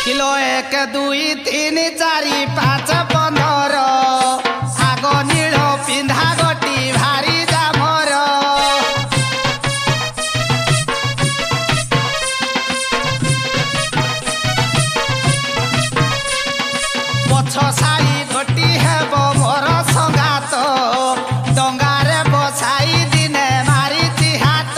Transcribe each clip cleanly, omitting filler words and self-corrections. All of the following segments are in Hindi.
किलो 1 2 3 4 5 15 आग नील पिंधा गोटी भारी जामर पछ सारी गोटी हेब मोर संगात डंगारे बसाई दिने मारी हाथ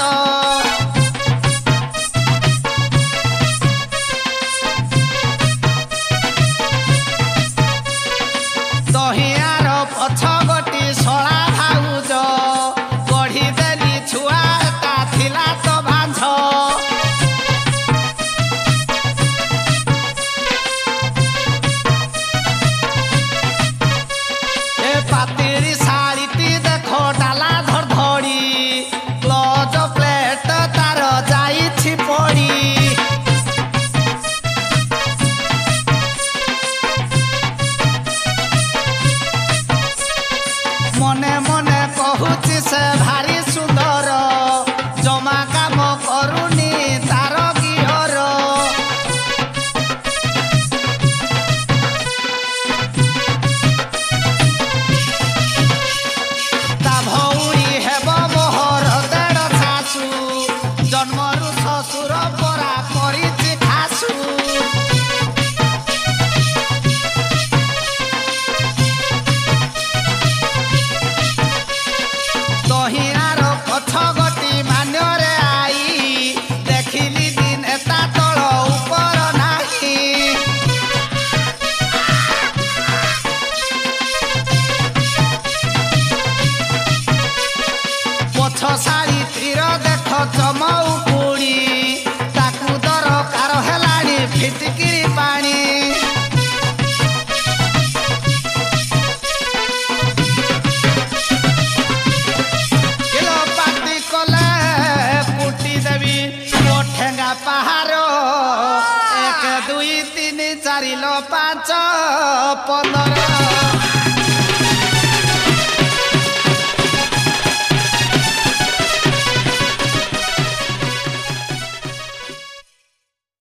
दहियार पछ गोटी शला भाउज गढ़ी देली छुआटा थिला तो भांझ ए पातिरी शाढ़ीटी देखो डाला धड़धड़ी क्लोज प्लेट तार जाइछि पड़ी मने मने कहूची से भारी सुंदर जमा काम करूनी तार गिहर ता भौरी हेब मोहर देड़ शाशु जन्मरु शशुर परा परिछि खासु दहियार पछ गोटी मान्यरे आई देखिली दिन एता तल ऊपर नाही पछ सारी तीर देख चमऊ पुड़ी ताकू दरकार हेलाणी फिटकिरी पानी किलो पाती कले पुटी देवी ठेंगा पहाड़ 1 2 3 4 5 15